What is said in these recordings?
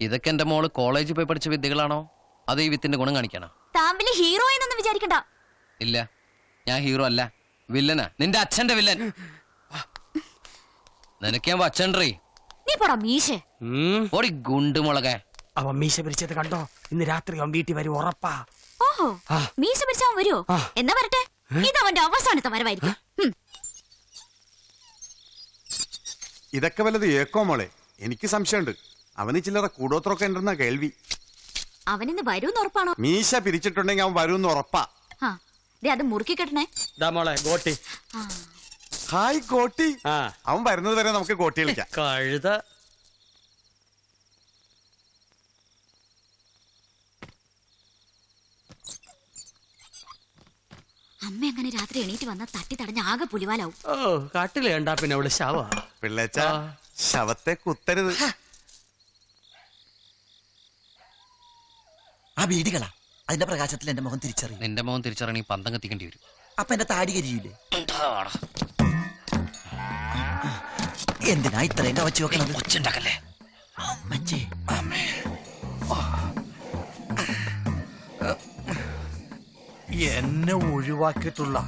ഇതൊക്കെ എന്റെ മോള് കോളേജിൽ പോയി പഠിച്ച വിദ്യകളാണോ അത് ഈ വിത്തിന്റെ ഗുണം കാണിക്കണം? താൻ വലിയ ഹീറോ എന്നൊന്നും വിചാരിക്കണ്ട. ഇല്ല, ഞാൻ ഹീറോ അല്ല, വില്ലനാ. നിന്റെ അച്ഛന്റെ വില്ലൻ. നിനക്ക് ഞാൻ വച്ചണ്ടേ. നീ പോടാ മീശ. ഓടി ഗുണ്ടുമുളകെ. അവൻ മീശ പിരിച്ചത് കണ്ടോ? ഇന്ന് രാത്രി അവൻ വീട്ടിൽ വരും, ഉറപ്പാ. ഓഹോ, മീശ പിരിച്ചവൻ വരുമോ? എന്നാ വരട്ടെ, ഇത് അവന്റെ അവസാനത്തെ വരവായിരിക്കും. ഇതൊക്കെ വല്ലത് ഏക്കോ മോളെ? എനിക്ക് സംശയമുണ്ട്. അവന് ചില്ലറ കൂടോത്രമൊക്കെ ഉണ്ടെന്നാ കേൾവി. അവനിന്ന് വരൂന്ന് ഉറപ്പാണോ? മീശ പിരിച്ചിട്ടുണ്ടെങ്കിൽ അവൻ വരൂന്ന് ഉറപ്പാ. അത് മുറുക്കി കെട്ടണേ. ഗോട്ടി. ഹായ് ഗോട്ടി. അവൻ വരുന്നത് വരെ നമുക്ക് ഗോട്ടി കളിക്കാം. കഴുത. അമ്മ അങ്ങനെ രാത്രി എണീറ്റ് വന്ന തട്ടി തടഞ്ഞ ആകെ പുലിവാലാവും. ഓ, കാട്ടില് കണ്ടാ പിന്നെ അവള് ശവ. പിള്ളേച്ച, ശവത്തെ കുത്തരുത്. ആ വീടുകളാ, അതിന്റെ പ്രകാശത്തിൽ എന്റെ മുഖം തിരിച്ചറിയും. നിന്റെ മുഖം തിരിച്ചറിയണി പന്തം കത്തിക്കേണ്ടി വരും. അപ്പൊ എന്റെ താടി കരിയില്ലേ? എന്തിനാ ഇത്രയും കവച്ചു വെക്കണത്? ഒച്ചുണ്ടാക്കല്ലേ. എന്നെ ഒഴിവാക്കിയിട്ടുള്ള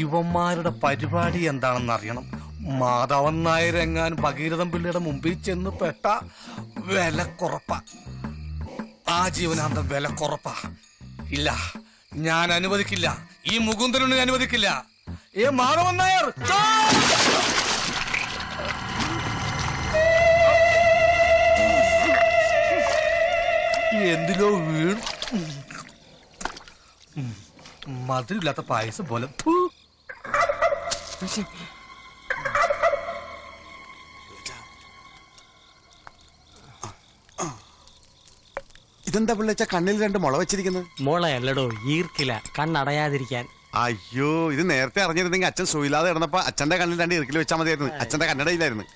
ഇവന്മാരുടെ പരിപാടി എന്താണെന്ന് അറിയണം. മാധവൻ നായർ എങ്ങാനും ഭഗീരഥൻ പിള്ളയുടെ മുമ്പിൽ ചെന്ന് പെട്ട വിലക്കുറപ്പ. ആ ജീവനാന്തം വിലക്കുറപ്പാ. ഇല്ല, ഞാൻ അനുവദിക്കില്ല. ഈ മുകുന്ദനൊന്നും അനുവദിക്കില്ല. ഏ മാധവൻ നായർ, എന്തിലോ വീണു. മധുരമില്ലാത്ത പായസം പോലെ. ഇതെന്താ പിള്ളേച്ച കണ്ണിൽ രണ്ട് മുള വെച്ചിരിക്കുന്നത്? മോളയല്ലടോ, ഈർക്കില, കണ്ണടയാതിരിക്കാൻ. അയ്യോ, ഇത് നേരത്തെ അറിഞ്ഞിരുന്നെങ്കിൽ അച്ഛൻ സുയില്ലാതെ കിടന്നപ്പോ അച്ഛന്റെ കണ്ണിൽ രണ്ട് ഇറുക്കിൽ വെച്ചാൽ മതിയായിരുന്നു. അച്ഛന്റെ കണ്ണടയിലായിരുന്നു.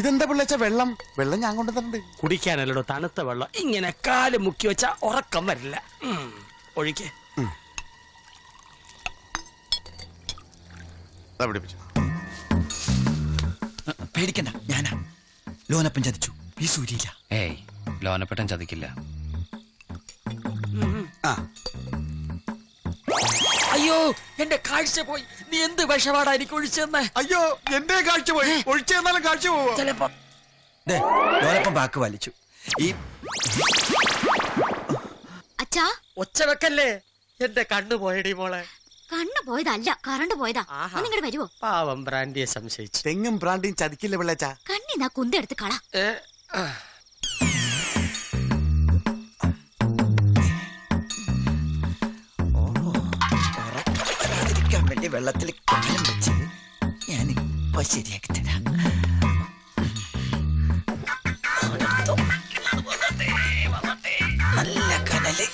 ഇതെന്താ പിള്ളേച്ച വെള്ളം? വെള്ളം ഞാൻ കൊണ്ടുതരണ്ട്. കുടിക്കാനല്ലടോ, തണുത്ത വെള്ളം. ഇങ്ങനെ കാല് മുക്കി വെച്ചാ ഉറക്കം വരില്ല. ഒഴിക്കേ. പേടിക്കണ്ട, ഞാനാ. ലോനപ്പൻ ചതിച്ചു, ഈ സൂര്യയില്ല. ഏയ്, ലോനപ്പെട്ടൻ ചതിക്കില്ല. അയ്യോ, എന്റെ കാഴ്ച പോയി. നീ എന്ത് വിഷപാടാ എനിക്ക് ഒഴിച്ചെന്ന്? അയ്യോ, എന്റെ കാഴ്ച പോയി. ഒഴിച്ചു തന്നാലും കാഴ്ച പോവോ? ചിലപ്പോ ലോനപ്പൻ ബാക്ക് വലിച്ചു. ഈ അച്ഛാ, ഒച്ച വെക്കല്ലേ. എന്റെ കണ്ണു പോയടി മോളെ. കണ്ണു പോയതല്ല, കറണ്ട് പോയതാ. നിങ്ങടെ വരുവോ? പാവം ബ്രാൻഡിയെ സംശയിച്ചു. തെങ്ങും ബ്രാൻഡിയും ചതിക്കില്ല പിള്ളേച്ച. കണ്ണിന്നാ കുന്തെടുത്ത് കള. വേണ്ടി വെള്ളത്തിൽ കാലം വെച്ച് ഞാനിപ്പോ ശരിയാക്കി തരാം. നല്ല കനല്.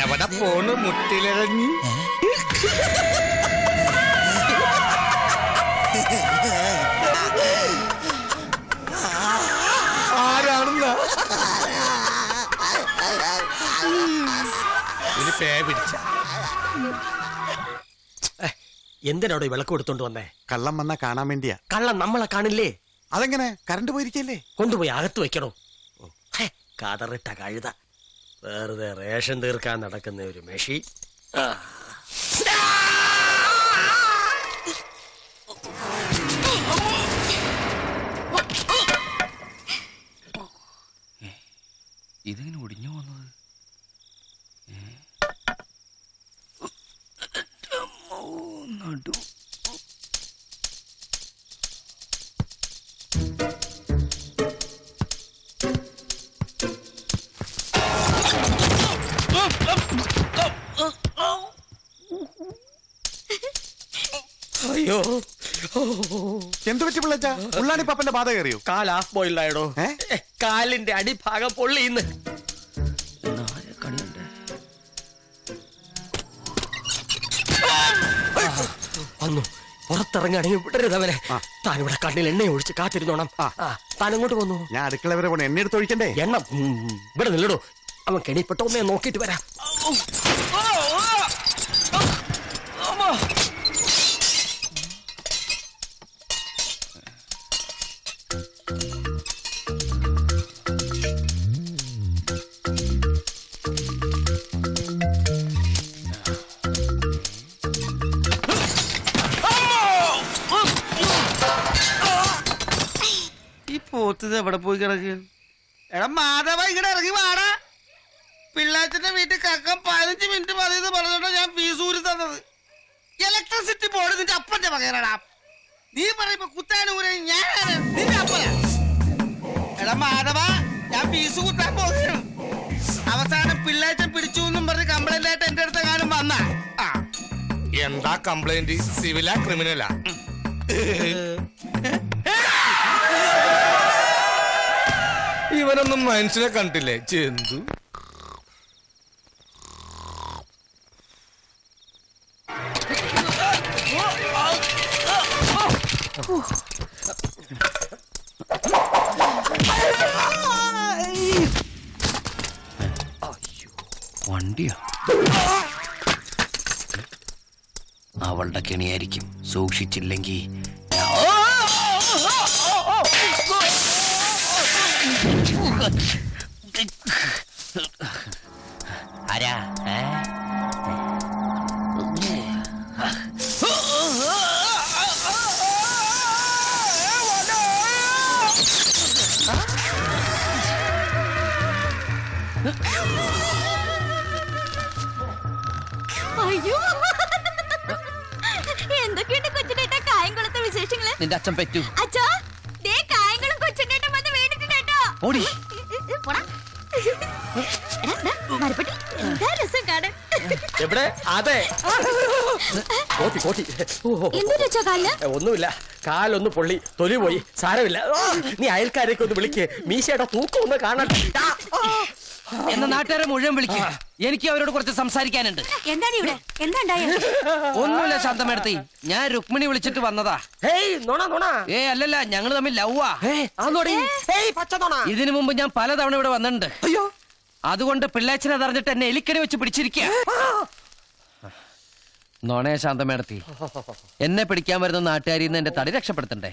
എവിടെ പോണ് മുട്ടിലിറങ്ങി? ആരാണെന്നാ ഇനി പേ പിടിച്ച? എന്തിനാടോ ഈ വിളക്ക് കൊടുത്തോണ്ട് വന്നേ? കള്ളം വന്നാ കാണാൻ വേണ്ടിയാ. കള്ളം നമ്മളെ കാണില്ലേ? അതെങ്ങനെ? കറണ്ട് പോയിരിക്കല്ലേ? കൊണ്ടുപോയി അകത്ത് വെക്കണോ? കതറിട്ട കഴുത. വെറുതെ റേഷൻ തീർക്കാൻ നടക്കുന്ന ഒരു മെഷി. ഇതിങ്ങനെ ഒടിഞ്ഞു വന്നത്? നടു അയ്യോ, എന്ത് പറ്റി പിള്ളേച്ച? ഉള്ളാണി പാപ്പന്റെ ബാധ കയറിയോ? കാൽ ഹാഫ് ബോയിൽഡായടോ. കാലിന്റെ അടിഭാഗം പൊള്ളിന്ന്. വന്നു, പുറത്ത് പുറത്തിറങ്ങാണെങ്കിൽ വിടരുതവനെ. താനിവിടെ കണ്ണിൽ എണ്ണ ഒഴിച്ച് കാത്തിരുന്നോണം. താൻ എങ്ങോട്ട് പോന്നു? ഞാൻ അടുക്കള വരെ പോണേ, എണ്ണ എടുത്ത് ഒഴിക്കണ്ടേ? എണ്ണം ഇവിടെ നില്ലടോ. അവൻ കെണിപ്പെട്ടോ ഒന്നേ നോക്കിയിട്ട് വരാം. ഈ പോത്തത് എവിടെ പോയി കിടക്കുക? എടാ മാധവ, ഇങ്ങടെ ഇറങ്ങി വാടാ. പിള്ളാച്ചന്റെ വീട്ടിൽ കക്കം 15 മിനിറ്റ് മതിയെന്ന് പറഞ്ഞോണ്ടാ ഞാൻ ഫീസ് ഊരി തന്നത്. ഇലക്ട്രിസിറ്റി ബോർഡ് നിന്റെ അപ്പന്റെ വകയിലടാ. നീ പറയുമ്പോ കുത്താനൂരെ ഞാൻ നിന്റെ അപ്പനാ. എടാ മാധവ, ഞാൻ ഫീസ് കൂട്ടാൻ പോകുകയാണ്. അവസാനം പിള്ളാച്ചൻ പിടിച്ചു എന്നും പറഞ്ഞ് കംപ്ലൈന്റ് ആയിട്ട് എന്റെ അടുത്ത് എങ്ങാനും വന്നാ. എന്താ കംപ്ലൈന്റ്? സിവിലാ ക്രിമിനലാ? ഇവനൊന്നും മനുഷ്യനെ കണ്ടില്ലേ? ചെന്തു വണ്ടിയോ? അവളുടെ കെണിയായിരിക്കും. സൂക്ഷിച്ചില്ലെങ്കിൽ ആരാ? അയ്യോ, എന്തൊക്കെയുണ്ട് കൊച്ചിനേട്ടാ കായംകുളത്തെ വിശേഷങ്ങള്? നിന്റെ അച്ഛൻ പറ്റൂ. അച്ഛാ, ദേ കായംകുളം കൊച്ചിനേട്ടൻ വന്ന് വീണിട്ടുണ്ട് കേട്ടോ. ഓടി. പോടാ. എടാ, എടാ, മരപ്പെട്ടി, എന്താ രസം കാണാൻ. എവിടെ? അതെ, എന്തൊരു വെച്ചോ കാലിന്? ഒന്നുമില്ല, കാലൊന്ന് പൊള്ളി, തൊലി പോയി, സാരമില്ല. നീ അയൽക്കാരേക്ക് ഒന്ന് വിളിക്ക്, മീശയുടെ തൂക്കം ഒന്ന് കാണട്ടെ. എന്ന നാട്ടുകാരെ മുഴുവൻ വിളിക്കുക. എനിക്ക് അവരോട് കുറച്ച് സംസാരിക്കാനുണ്ട്. എന്താണ് ഇവിടെ? എന്താ ഉണ്ടായത്? ഒന്നുമില്ല ശാന്തമേടത്തി, ഞാൻ രുക്മിണി വിളിച്ചിട്ട് വന്നതാ. അല്ലല്ല, ഞങ്ങള് തമ്മിൽ ലവ്വാ. ഇതിനു മുമ്പ് ഞാൻ പലതവണ ഇവിടെ വന്നിട്ടുണ്ട്. അതുകൊണ്ട് പിള്ളേച്ചനെ അറിഞ്ഞിട്ട് എന്നെ എലിക്കടി വെച്ച് പിടിച്ചിരിക്കുക. നോണേ ശാന്തമേടത്തി, എന്നെ പിടിക്കാൻ വരുന്ന നാട്ടുകാരിൽ നിന്ന് എന്റെ തടി രക്ഷപ്പെടുത്തണ്ടേ?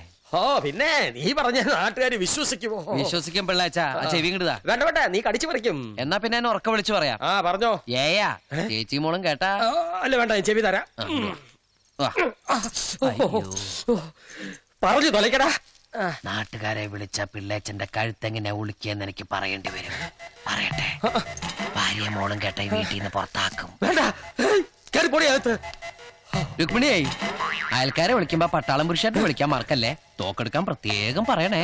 പിന്നെ നീ പറഞ്ഞ നാട്ടുകാര് വിശ്വസിക്കുമോ? വിശ്വസിക്കും പിള്ളേച്ച. ചെവി കിട്ടുതാ. വേണ്ട, നീ കടിച്ചു പറിക്കും. എന്നാ പിന്നെ എന്നെ ഉറക്ക വിളിച്ചു പറയാം. പറഞ്ഞോ. ഏയാ ചേച്ചി മോളും കേട്ടാ? അല്ല വേണ്ട, ചെവി തരാം. പറഞ്ഞു തൊലക്കടാ. നാട്ടുകാരെ വിളിച്ച പിള്ളേച്ചന്റെ കഴുത്തെങ്ങനെ ഉളിക്കെന്ന് എനിക്ക് പറയേണ്ടി വരും. പറയട്ടെ, ഭാര്യ മോളും കേട്ട ഈ വീട്ടിൽ നിന്ന് പുറത്താക്കും. വേണ്ട, കേറി പോടി അകത്ത്. രുക്മിണിയായി, അയൽക്കാരെ വിളിക്കുമ്പോ പട്ടാളം പുരുഷായിട്ട് വിളിക്കാൻ മറക്കല്ലേ. തോക്കെടുക്കാൻ പ്രത്യേകം പറയണേ.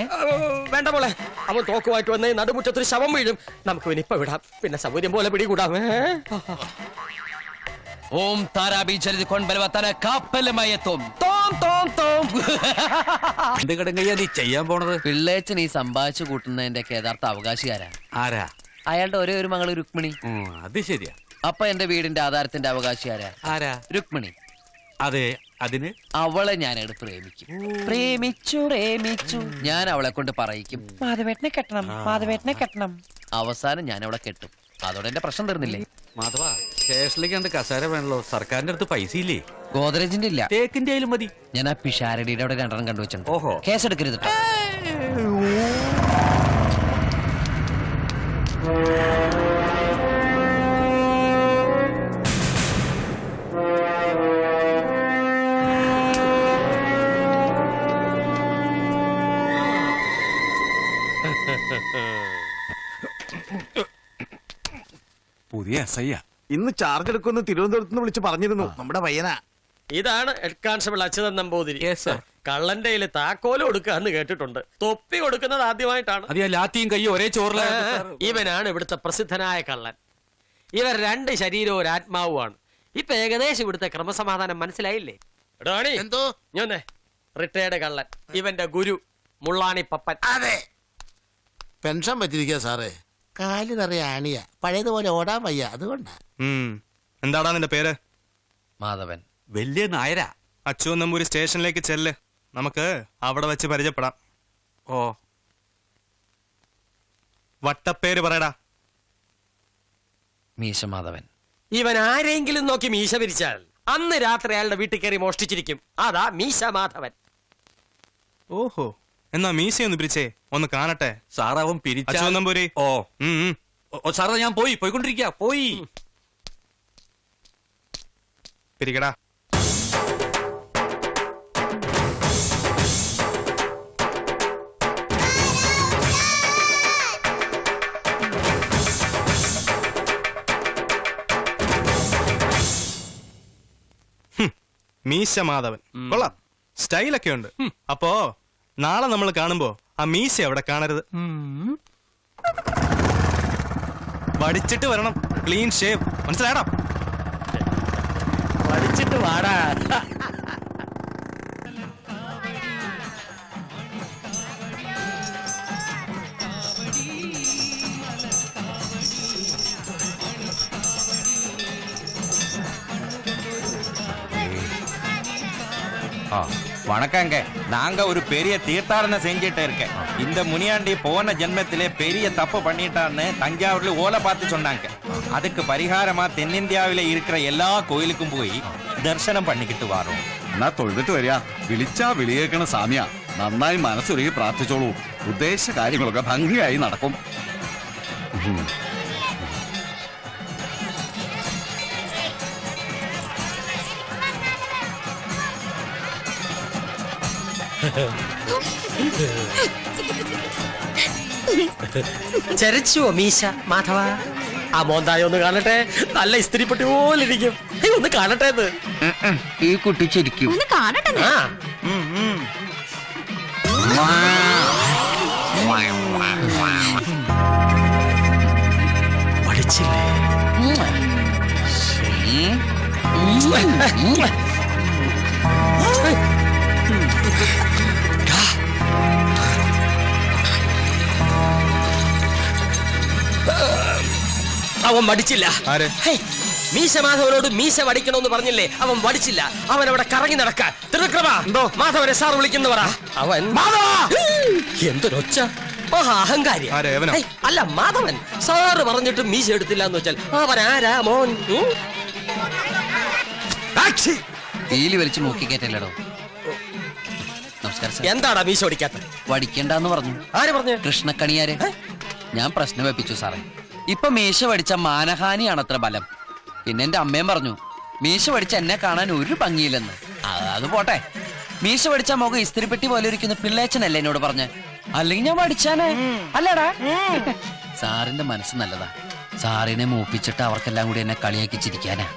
വേണ്ട മോളെ, അവൻ തോക്കുമായിട്ട് വന്ന് നടുമുറ്റത്തൊരു ശവം വീഴും. നമുക്ക് ഇനിയിപ്പോ വിടാം, പിന്നെ സൗകര്യം പോലെ പിടികൂടാം. ഓം താരാബി ചരിത് കൊൺബലവത്തന കാപ്പലുമയത്തും തോം തോം തോം. എന്ത് കടങ്കയ്യാ നീ ചെയ്യാൻ പോണത്? പിള്ളേച്ചൻ ഈ സമ്പാദിച്ചു കൂട്ടുന്നതിന്റെ യഥാർത്ഥ അവകാശിയാരാ? ആരാ? അയാളുടെ ഒരേ ഒരു മകള് രുക്മിണി. അത് ശരിയാ. അപ്പൊ എന്റെ വീടിന്റെ ആധാരത്തിന്റെ അവകാശിയാരാ? ആരാ? രുക്മിണി. അതെ, അതിന് അവളെ ഞാനവിടെ പ്രേമിക്കും. പ്രേമിച്ചു ഞാൻ അവളെ കൊണ്ട് പറയിക്കും, മാധവേട്ടനെ കെട്ടണം, മാധവേട്ടനെ കെട്ടണം. അവസാനം ഞാൻ അവളെ കെട്ടും. അതോടെ എന്റെ പ്രശ്നം തീർന്നില്ലേ? മാധവ, സ്റ്റേഷനിലേക്ക് കണ്ട് കസേര വേണല്ലോ. സർക്കാരിന്റെ അടുത്ത് പൈസ ഇല്ലേ? ഗോദ്രേജിന്റെ ഇല്ല, തേക്കിന്റെ ആയാലും മതി. ഞാൻ ആ പിഷാരടിയുടെ അവിടെ 2 കണ്ടുവച്ചിട്ടുണ്ട്. ഓഹോ. കേസെടുക്കരുത് ട്ടോ. പുതിയ SI ഇന്ന് ചാർജ് എടുക്കുമെന്ന് തിരുവനന്തപുരത്ത് നിന്ന് വിളിച്ച് പറഞ്ഞിരുന്നു. നമ്മുടെ പയ്യനാ. ഇതാണ് head constable Achuthan Namboothiri. Yes, sir. കള്ളന്റെ കയ്യില് താക്കോല് കൊടുക്കാന്ന് കേട്ടിട്ടുണ്ട്. തൊപ്പി കൊടുക്കുന്നത് ആദ്യമായിട്ടാണ്. അത് ലാത്തിയും കയ്യും ഒരേ ചോറില. ഇവനാണ് ഇവിടുത്തെ പ്രസിദ്ധനായ കള്ളൻ. ഇവർ 2 ശരീരവും ഒരു ആത്മാവുമാണ്. ഇപ്പൊ ഏകദേശം ഇവിടുത്തെ ക്രമസമാധാനം മനസ്സിലായില്ലേ? എന്തോ ഞാൻ റിട്ടയർഡ് കള്ളൻ, ഇവന്റെ ഗുരു മുള്ളാണി പപ്പൻ. അതെ, പെൻഷൻ പറ്റിരിക്കുക സാറേ. കാല് നിറയെ ആണിയ, പഴയതുപോലെ ഓടാൻ വയ്യ, അതുകൊണ്ടാ. എന്താടാ നിന്റെ പേര്? മാധവൻ. വലിയ നായരാ. അച്ചു നമ്പൂരി സ്റ്റേഷനിലേക്ക് ചെല്ല്. നമുക്ക് അവിടെ വെച്ച് പരിചയപ്പെടാം. ഓ, വട്ടപ്പേര് പറയടാ. മീശ മാധവൻ. ഇവൻ ആരെങ്കിലും നോക്കി മീശ പിരിച്ചാൽ അന്ന് രാത്രി അയാളുടെ വീട്ടിൽ കയറി മോഷ്ടിച്ചിരിക്കും. അതാ മീശ മാധവൻ. ഓഹോ, എന്നാ മീശയൊന്ന് പിരിച്ചേ, ഒന്ന് കാണട്ടെ. സാറാവൻ പിരിച്ച അച്ചു നമ്പൂരി. ഓ ഉം, ഉം. സാറാ ഞാൻ പോയിക്കൊണ്ടിരിക്കുക. പോയി പിരിക്കടാ. മീശ മാധവൻ കൊള്ളാം, സ്റ്റൈലൊക്കെ ഉണ്ട്. അപ്പോ നാളെ നമ്മൾ കാണുമ്പോ ആ മീശ അവിടെ കാണരുത്. വടിച്ചിട്ട് വരണം, ക്ലീൻ ഷേവ്, മനസ്സിലായടാ? പഠിച്ചിട്ട് വാടാ. வணக்கங்க. நாங்க ஒரு பெரிய தீர்த்தாடனை செஞ்சிட்டு இருக்கேன். இந்த முனியாண்டி போன ஜென்மத்திலே பெரிய தப்பு பண்ணிட்டான்னு தஞ்சாவூர்ல ஓலை பார்த்து சொன்னாங்க. அதுக்கு பரிகாரமா தென்னிந்தியாவில இருக்கிற எல்லா கோயிலுக்கும் போய் ദർശനം പണിക്കിട്ട് വാറും. എന്നാ തൊഴുതിട്ട് വരിക. വിളിച്ചാ വിളിയേക്കണ സാമ്യ. നന്നായി മനസ്സൊരുക്കി പ്രാർത്ഥിച്ചോളൂ. ഉദ്ദേശ കാര്യങ്ങളൊക്കെ ഭംഗിയായി നടക്കും. ചരച്ചുവോ മീശ മാധവ? ആ മോന്തായ ഒന്ന് കാണട്ടെ. നല്ല ഇസ്തിരിപ്പെട്ടി പോലെ ഇരിക്കും. ഒന്ന് കാണട്ടെ. ഈ കുട്ടി ചിരിക്കും. ഒന്ന് കാണട്ടെ. ആ പഠിച്ചില്ലേ? അവൻ വടിച്ചില്ല. മീശ മാധവനോട് മീശ വടിക്കണമെന്ന് പറഞ്ഞില്ലേ? അവൻ വടിച്ചില്ല. അവൻ അവിടെ കറങ്ങി നടക്കാൻ. മാധവനെ സാർ വിളിക്കുന്നു പറ. അവൻ എന്തൊരൊച്ച, മഹാ അഹങ്കാരി. അല്ല മാധവൻ സാറ് പറഞ്ഞിട്ട് മീശ എടുത്തില്ല എന്ന് വെച്ചാൽ അവൻ ആരാ മോൻ? തീലി വലിച്ചു നോക്കിക്കേറ്റല്ലടോ. നമസ്കാരം. എന്താടാ മീശ വടിക്കാത്ത? വടിക്കണ്ടെന്ന് പറഞ്ഞു. ആര് പറഞ്ഞു? കൃഷ്ണക്കണിയാര്. ഞാൻ പ്രശ്നം വെപ്പിച്ചു സാറേ. ഇപ്പൊ മീശ വടിച്ച മാനഹാനിയാണത്ര ബലം. പിന്നെ എന്റെ അമ്മയും പറഞ്ഞു മീശ വടിച്ച എന്നെ കാണാൻ ഒരു ഭംഗിയില്ലെന്ന്. അത് പോട്ടെ, മീശ വടിച്ച മുഖം ഇസ്തിരിപ്പെട്ടി പോലെ ഇരിക്കുന്ന പിള്ളേച്ചനല്ലേ എന്നോട് പറഞ്ഞ. അല്ലെങ്കിൽ ഞാൻ വടിച്ചാനേ അല്ലടാ. സാറിന്റെ മനസ്സ് നല്ലതാ. സാറിനെ മൂപ്പിച്ചിട്ട് അവർക്കെല്ലാം കൂടി എന്നെ കളിയാക്കി ചിരിക്കാനാ.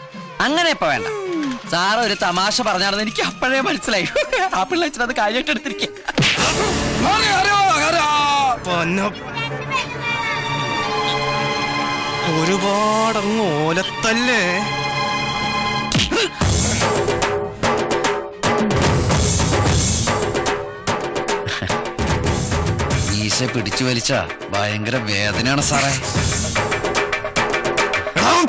അങ്ങനെ ഇപ്പൊ വേണ്ട. സാറ് ഒരു തമാശ പറഞ്ഞാണെന്ന് എനിക്ക് അപ്പോഴേ മനസ്സിലായി. ആ പിള്ളേച്ചനത് കാര്യമായിട്ട് എടുത്തിരിക്കുക. ഒരുപാടങ്ങ് ഓലത്തല്ലേ. മീശ പിടിച്ചു വലിച്ച ഭയങ്കര വേദനയാണ് സാറേ.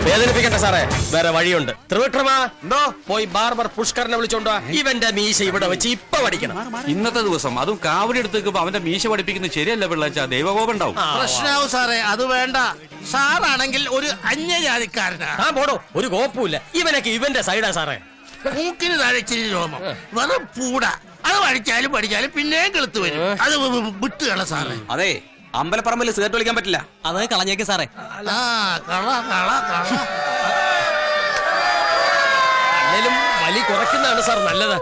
വേദനിപ്പിക്കണ്ട സാറേ, വേറെ വഴിയുണ്ട്. ത്രിവിക്രമാ, എന്തോ പോയി ബാർബർ പുഷ്കരനെ വിളിച്ചോണ്ടോ. ഇവന്റെ മീശ ഇവിടെ വെച്ച് ഇപ്പൊ വടിക്കണം. ഇന്നത്തെ ദിവസം അതും കാവടി എടുത്തേക്കുമ്പോ അവന്റെ മീശ പഠിപ്പിക്കുന്നത് ശരിയല്ല പിള്ളേച്ച. ദൈവകോപം ഉണ്ടാവും. പ്രശ്നാവും സാറേ. അത് വേണ്ട. സാറാണെങ്കിൽ ഒരു അന്യജാതിക്കാരനാ. ആ പോടോ, ഒരു കോപ്പുമില്ല. ഇവനൊക്കെ ഇവന്റെ സൈഡാ സാറേ. മൂക്കിന് താഴെ ഇച്ചിരി രോമം, വെറും പൂട. അത് പഠിച്ചാലും പഠിച്ചാലും പിന്നെയും കെളുത്ത് വരും. അത് വിട്ടുകള സാറേ. അതെ, അമ്പലപ്പറമ്പിൽ സിഗരറ്റ് വലിക്കാൻ പറ്റില്ല. അത് കളഞ്ഞേക്ക് സാറേ. ആ കള കള കള. അല്ലേലും വലി കുറയ്ക്കുന്നതാണ് സാർ നല്ലത്.